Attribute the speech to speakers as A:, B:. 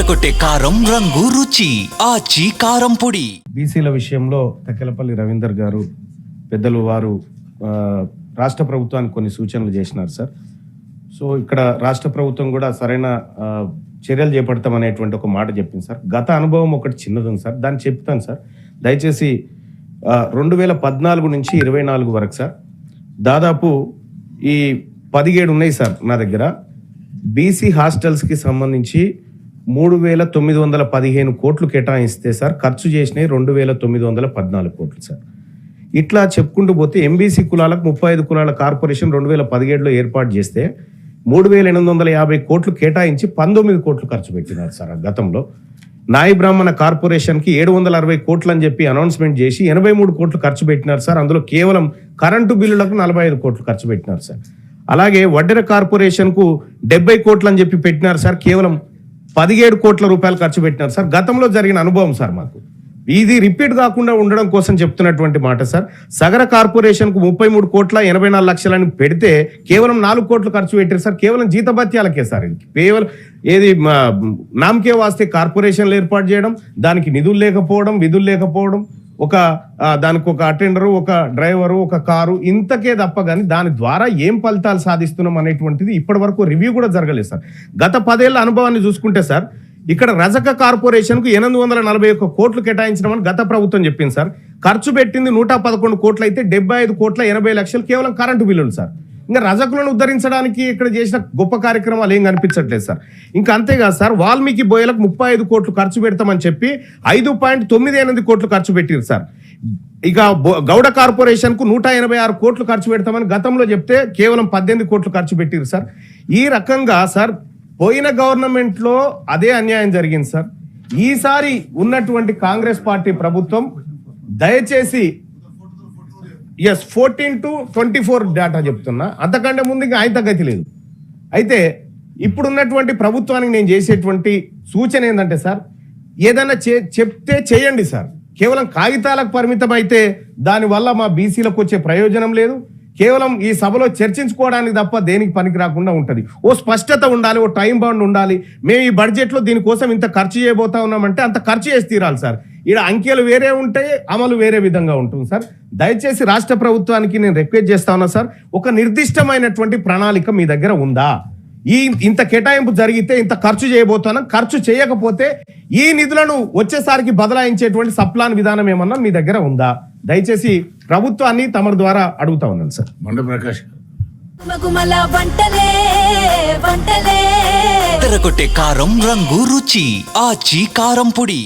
A: తెరకొట్టే కారం రంగు రుచి ఆచి కారం పొడి.
B: బీసీల విషయంలో తక్కెలపల్లి రవీందర్ గారు పెద్దలు వారు రాష్ట్ర ప్రభుత్వానికి కొన్ని సూచనలు చేసినారు సార్. సో ఇక్కడ రాష్ట్ర ప్రభుత్వం కూడా సరైన చర్యలు చేపడతామనేటువంటి ఒక మాట చెప్పింది సార్. గత అనుభవం ఒకటి చిన్నది ఉంది సార్, దాన్ని చెప్తాను సార్. దయచేసి 2014 నుంచి 24 వరకు సార్ దాదాపు ఈ 17 ఉన్నాయి సార్ నా దగ్గర. బీసీ హాస్టల్స్కి సంబంధించి 3,915 కోట్లు కేటాయిస్తే సార్ ఖర్చు చేసినాయి 2,914 కోట్లు సార్. ఇట్లా చెప్పుకుంటూ పోతే ఎంబీసీ కులాలకు 35 కులాల కార్పొరేషన్ 2017లో ఏర్పాటు చేస్తే 3,850 కోట్లు కేటాయించి 19 కోట్లు ఖర్చు పెట్టినారు సార్. గతంలో నాయి బ్రాహ్మణ కార్పొరేషన్కి 760 కోట్లు అని చెప్పి అనౌన్స్మెంట్ చేసి 83 కోట్లు ఖర్చు పెట్టినారు సార్. అందులో కేవలం కరెంటు బిల్లులకు 45 కోట్లు ఖర్చు పెట్టినారు సార్. అలాగే వడ్డెర కార్పొరేషన్కు 70 కోట్లు అని చెప్పి పెట్టినారు సార్. కేవలం 17 కోట్ల రూపాయలు ఖర్చు పెట్టినారు సార్. గతంలో జరిగిన అనుభవం సార్ మాకు. ఇది రిపీట్ కాకుండా ఉండడం కోసం చెప్తున్నటువంటి మాట సార్. సగర కార్పొరేషన్కు 33 కోట్ల 84 లక్షలని పెడితే కేవలం 4 కోట్లు ఖర్చు పెట్టారు సార్. కేవలం జీతభత్యాలకే సార్. ఇది కేవలం ఏది నామకే వాస్తే కార్పొరేషన్లు ఏర్పాటు చేయడం, దానికి నిధులు లేకపోవడం, విధులు లేకపోవడం, దానికి ఒక అటెండరు, ఒక డ్రైవరు, ఒక కారు, ఇంతకే తప్ప కానీ దాని ద్వారా ఏం ఫలితాలు సాధిస్తున్నాం అనేటువంటిది ఇప్పటి వరకు రివ్యూ కూడా జరగలేదు సార్. గత 10 ఏళ్ల అనుభవాన్ని చూసుకుంటే సార్ ఇక్కడ రజక కార్పొరేషన్కు 841 కోట్లు కేటాయించడం గత ప్రభుత్వం చెప్పింది సార్. ఖర్చు పెట్టింది 111 కోట్లు అయితే 75 కోట్ల 80 లక్షలు కేవలం కరెంటు బిల్లులు సార్. ఇంకా రజకులను ఉద్ధరించడానికి ఇక్కడ చేసిన గొప్ప కార్యక్రమాలు ఏం కనిపించట్లేదు సార్. ఇంకా అంతేకాదు సార్, వాల్మీకి బోయలకు 35 కోట్లు ఖర్చు పెడతామని చెప్పి 5.98 కోట్లు ఖర్చు పెట్టారు సార్. ఇక గౌడ కార్పొరేషన్కు 186 కోట్లు ఖర్చు పెడతామని గతంలో చెప్తే కేవలం 18 కోట్లు ఖర్చు పెట్టారు సార్. ఈ రకంగా సార్ పోయిన గవర్నమెంట్ లో అదే అన్యాయం జరిగింది సార్. ఈసారి ఉన్నటువంటి కాంగ్రెస్ పార్టీ ప్రభుత్వం దయచేసి 14 to 24 డేటా చెప్తున్నా, అంతకంటే ముందు ఇంకా ఆయన తగ్గతి లేదు. అయితే ఇప్పుడున్నటువంటి ప్రభుత్వానికి నేను చేసేటువంటి సూచన ఏంటంటే సార్, ఏదైనా చెప్తే చేయండి సార్. కేవలం కాగితాలకు పరిమితం అయితే దానివల్ల మా బీసీలకు వచ్చే ప్రయోజనం లేదు. కేవలం ఈ సభలో చర్చించుకోవడానికి తప్ప దేనికి పనికి రాకుండా ఉంటుంది. ఓ స్పష్టత ఉండాలి, ఓ టైం బౌండ్ ఉండాలి. మేము ఈ బడ్జెట్లో దీనికోసం ఇంత ఖర్చు చేయబోతా ఉన్నామంటే అంత ఖర్చు చేసి తీరాలి సార్. ఇక్కడ అంకెలు వేరే ఉంటాయి, అమలు వేరే విధంగా ఉంటుంది సార్. దయచేసి రాష్ట్ర ప్రభుత్వానికి నేను రిక్వెస్ట్ చేస్తా ఉన్నా సార్, ఒక నిర్దిష్టమైనటువంటి ప్రణాళిక మీ దగ్గర ఉందా? ఇంత కేటాయింపు జరిగితే ఇంత ఖర్చు చేయబోతున్నా, ఖర్చు చేయకపోతే ఈ నిధులను వచ్చేసారికి బదలాయించేటువంటి సప్లాన్ విధానం ఏమన్నా మీ దగ్గర ఉందా? దయచేసి ప్రభుత్వాన్ని తమ ద్వారా అడుగుతా ఉన్నాను సార్.
C: మండ ప్రకాష్
A: తెరకొట్టే కారం రంగు రుచి ఆచి కారం పొడి.